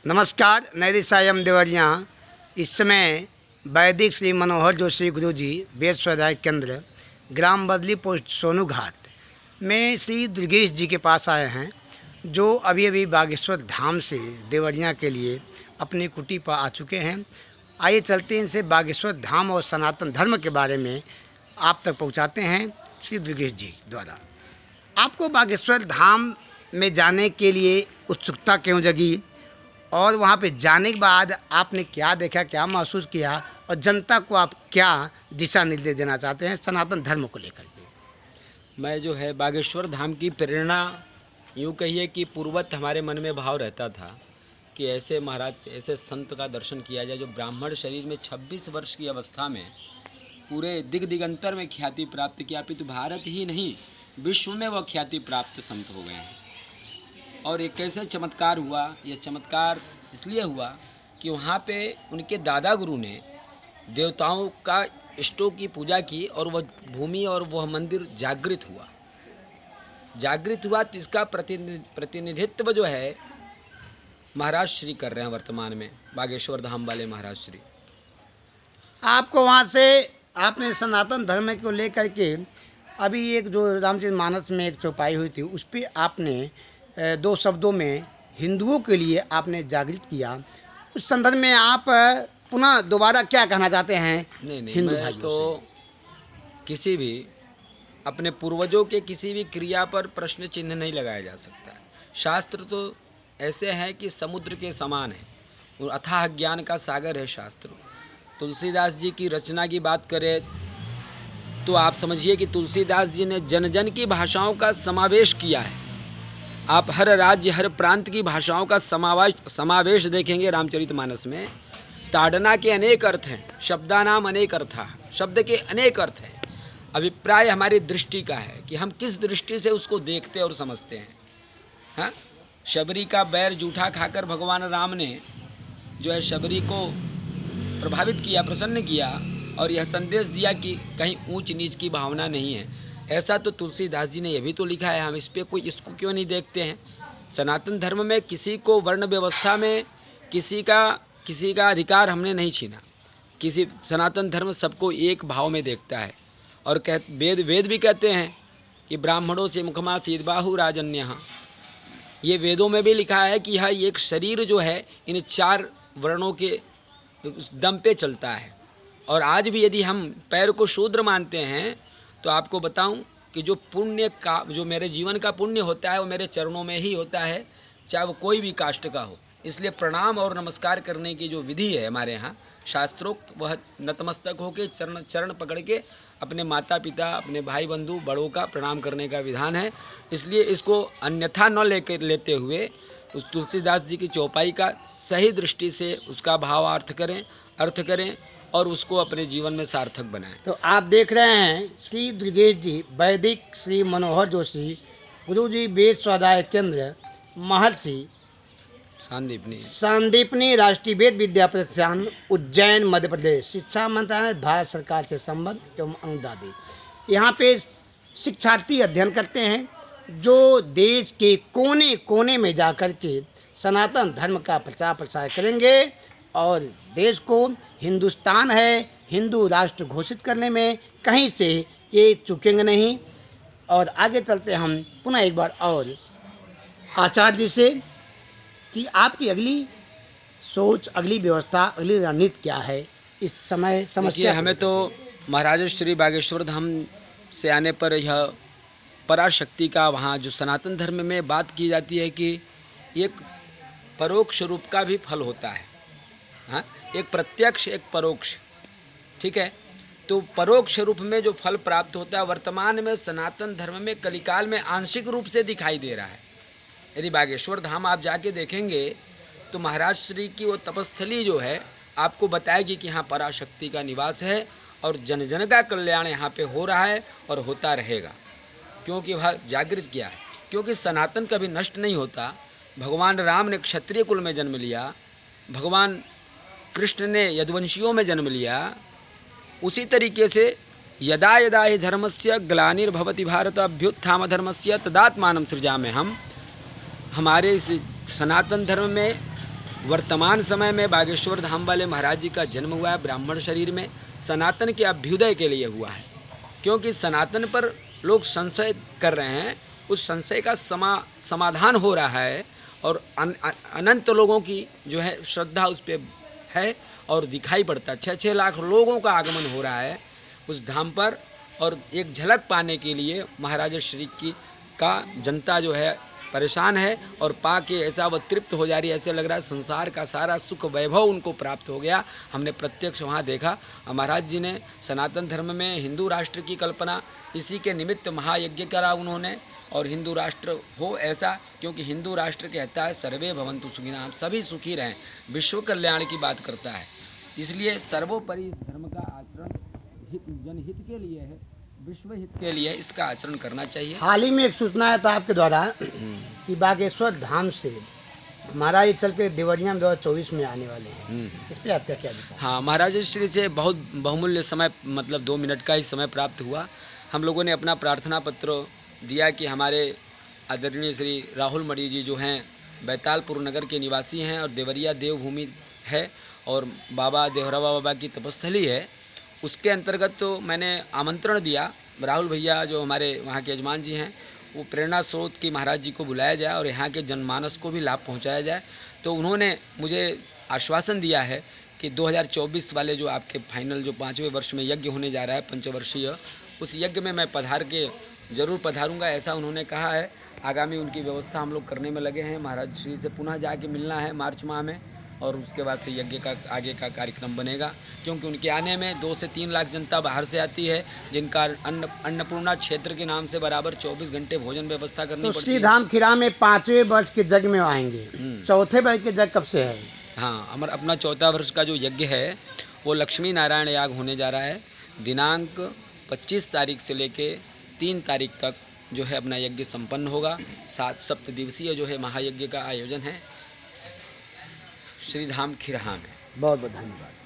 नमस्कार। नैरिसायम देवरिया। इस समय वैदिक श्री मनोहर जोशी गुरु जी वेद स्वाध्याय केंद्र ग्राम बदली पोस्ट सोनू घाट में श्री दुर्गेश जी के पास आए हैं, जो अभी अभी बागेश्वर धाम से देवरिया के लिए अपनी कुटी पर आ चुके हैं। आइए चलते हैं, इनसे बागेश्वर धाम और सनातन धर्म के बारे में आप तक पहुंचाते हैं श्री दुर्गेश जी द्वारा। आपको बागेश्वर धाम में जाने के लिए उत्सुकता क्यों जगी, और वहाँ पे जाने के बाद आपने क्या देखा, क्या महसूस किया, और जनता को आप क्या दिशा निर्देश देना चाहते हैं सनातन धर्म को लेकर के? मैं जो है बागेश्वर धाम की प्रेरणा यूँ कहिए कि पूर्वत हमारे मन में भाव रहता था कि ऐसे महाराज, ऐसे संत का दर्शन किया जाए जो ब्राह्मण शरीर में 26 वर्ष की अवस्था में पूरे दिगंतर में ख्याति प्राप्त किया, अपितु भारत ही नहीं विश्व में वह ख्याति प्राप्त संत हो गए हैं। और एक कैसे चमत्कार हुआ, यह चमत्कार इसलिए हुआ कि वहाँ पे उनके दादा गुरु ने देवताओं का इष्टों की पूजा की और वह भूमि और वह मंदिर जागृत हुआ। तो इसका प्रतिनिधित्व जो है महाराज श्री कर रहे हैं वर्तमान में, बागेश्वर धाम वाले महाराज श्री। आपको वहाँ से आपने सनातन धर्म को लेकर के अभी एक जो रामचरितमानस में एक चौपाई हुई थी, उस पर आपने दो शब्दों में हिंदुओं के लिए आपने जागृत किया। उस संदर्भ में आप पुनः दोबारा क्या कहना चाहते हैं? नहीं, हिंदू मैं भाइयों तो किसी भी अपने पूर्वजों के किसी भी क्रिया पर प्रश्न चिन्ह नहीं लगाया जा सकता। शास्त्र तो ऐसे हैं कि समुद्र के समान है और अथाह ज्ञान का सागर है शास्त्र। तुलसीदास जी की रचना की बात करें तो आप समझिए कि तुलसीदास जी ने जन जन की भाषाओं का समावेश किया है। आप हर राज्य, हर प्रांत की भाषाओं का समावेश देखेंगे रामचरितमानस में। ताड़ना के अनेक अर्थ हैं, शब्दानाम अनेक अर्था, शब्द के अनेक अर्थ हैं। अभिप्राय हमारी दृष्टि का है कि हम किस दृष्टि से उसको देखते और समझते हैं। हाँ, शबरी का बैर जूठा खाकर भगवान राम ने जो है शबरी को प्रभावित किया, प्रसन्न किया, और यह संदेश दिया कि कहीं ऊंच नीच की भावना नहीं है। ऐसा तो तुलसीदास जी ने यह भी तो लिखा है। हम इस पे कोई इसको क्यों नहीं देखते हैं? सनातन धर्म में किसी को वर्ण व्यवस्था में किसी का अधिकार हमने नहीं छीना। किसी सनातन धर्म सबको एक भाव में देखता है। और वेद भी कहते हैं कि ब्राह्मणों से मुखमा सीदबाहु राजन्य। ये वेदों में भी लिखा है कि यह एक शरीर जो है इन 4 वर्णों के दम पे चलता है। और आज भी यदि हम पैर को शूद्र मानते हैं तो आपको बताऊं कि जो पुण्य का, जो मेरे जीवन का पुण्य होता है वो मेरे चरणों में ही होता है, चाहे वो कोई भी कास्ट का हो। इसलिए प्रणाम और नमस्कार करने की जो विधि है हमारे यहाँ शास्त्रोक्त, वह नतमस्तक होकर चरण पकड़ के अपने माता पिता, अपने भाई बंधु बड़ों का प्रणाम करने का विधान है। इसलिए इसको अन्यथा न लेते हुए उस तुलसीदास जी की चौपाई का सही दृष्टि से उसका भावार्थ अर्थ करें और उसको अपने जीवन में सार्थक बनाएं। तो आप देख रहे हैं श्री दुर्गेश जी, वैदिक श्री मनोहर जोशी गुरु जी वेद स्वाध्याय केंद्र महर्षि सांदीपनी राष्ट्रीय वेद विद्या प्रतिष्ठान उज्जैन मध्य प्रदेश, शिक्षा मंत्रालय भारत सरकार से संबद्ध एवं अनुदानित। यहाँ पे शिक्षार्थी अध्ययन करते हैं जो देश के कोने कोने में जाकर के सनातन धर्म का प्रचार प्रसार करेंगे और देश को हिंदुस्तान है, हिंदू राष्ट्र घोषित करने में कहीं से ये चूकेंगे नहीं। और आगे चलते हम पुनः एक बार और आचार्य जी से कि आपकी अगली सोच, अगली व्यवस्था, अगली रणनीति क्या है इस समय समस्या? हमें तो महाराज श्री बागेश्वर धाम से आने पर यह पराशक्ति का, वहाँ जो सनातन धर्म में बात की जाती है कि एक परोक्ष रूप का भी फल होता है। हाँ, एक प्रत्यक्ष, एक परोक्ष, ठीक है। तो परोक्ष रूप में जो फल प्राप्त होता है वर्तमान में सनातन धर्म में कलिकाल में आंशिक रूप से दिखाई दे रहा है। यदि बागेश्वर धाम आप जाके देखेंगे तो महाराज श्री की वो तपस्थली जो है आपको बताएगी कि यहाँ पराशक्ति का निवास है और जन जन का कल्याण यहाँ पे हो रहा है और होता रहेगा, क्योंकि वह जागृत किया है। क्योंकि सनातन कभी नष्ट नहीं होता। भगवान राम ने क्षत्रिय कुल में जन्म लिया, भगवान कृष्ण ने यदुवंशियों में जन्म लिया। उसी तरीके से यदा यदा हि धर्मस्य ग्लानिर्भवति भारत अभ्युत्थान धर्मस्य तदात्मानं सृजाम्यहम्। हमारे इस सनातन धर्म में वर्तमान समय में बागेश्वर धाम वाले महाराज जी का जन्म हुआ है ब्राह्मण शरीर में, सनातन के अभ्युदय के लिए हुआ है। क्योंकि सनातन पर लोग संशय कर रहे हैं, उस संशय का समाधान हो रहा है और अनंत लोगों की जो है श्रद्धा उस पर है और दिखाई पड़ता है। 6-6 लाख लोगों का आगमन हो रहा है उस धाम पर, और एक झलक पाने के लिए महाराज श्री की का जनता जो है परेशान है और पा के ऐसा वह तृप्त हो जा रही है, ऐसे लग रहा है संसार का सारा सुख वैभव उनको प्राप्त हो गया। हमने प्रत्यक्ष वहाँ देखा। महाराज जी ने सनातन धर्म में हिंदू राष्ट्र की कल्पना इसी के निमित्त महायज्ञ करा उन्होंने, और हिंदू राष्ट्र हो ऐसा, क्योंकि हिंदू राष्ट्र कहता है सर्वे भवन्तु सुखिनः, हम सभी सुखी रहें, विश्व कल्याण की बात करता है। इसलिए सर्वोपरि इस धर्म का आचरण जनहित के लिए है, विश्व हित के लिए इसका आचरण करना चाहिए। हाल ही में एक सूचना आया था आपके द्वारा कि बागेश्वर धाम से महाराज चल के देवरिया में 2024 में आने वाले हैं, इस पे आपका क्या विचार? हाँ, महाराज श्री से बहुत बहुमूल्य समय, मतलब 2 मिनट का ही समय प्राप्त हुआ। हम लोगों ने अपना प्रार्थना पत्र दिया कि हमारे आदरणीय श्री राहुल मणि जी जो हैं बैतालपुर नगर के निवासी हैं और देवरिया देवभूमि है और बाबा देहरावा बाबा की तपस्थली है, उसके अंतर्गत तो मैंने आमंत्रण दिया। राहुल भैया जो हमारे वहाँ के यजमान जी हैं, वो प्रेरणा स्रोत की महाराज जी को बुलाया जाए और यहाँ के जनमानस को भी लाभ पहुँचाया जाए। तो उन्होंने मुझे आश्वासन दिया है कि 2024 वाले जो आपके फाइनल जो 5वें वर्ष में यज्ञ होने जा रहा है पंचवर्षीय, उस यज्ञ में मैं पधार के जरूर पधारूंगा, ऐसा उन्होंने कहा है। आगामी उनकी व्यवस्था हम लोग करने में लगे हैं। महाराज श्री से पुनः जाके मिलना है मार्च माह में, और उसके बाद से यज्ञ का आगे का कार्यक्रम बनेगा, क्योंकि उनके आने में 2 से 3 लाख जनता बाहर से आती है, जिनका अन्नपूर्णा क्षेत्र के नाम से बराबर 24 घंटे भोजन व्यवस्था करनी पड़ती है। श्री धाम खीरा में 5वें वर्ष के यज्ञ में आएंगे, 4थे वर्ष के यज्ञ कब से है? हाँ, अपना 4था वर्ष का जो यज्ञ है वो लक्ष्मी नारायण याग होने जा रहा है। दिनांक 25 तारीख से लेके 3 तारीख तक जो है अपना यज्ञ संपन्न होगा। 7 सप्तदिवसीय जो है महायज्ञ का आयोजन है श्री धाम खीरा में। बहुत बहुत धन्यवाद।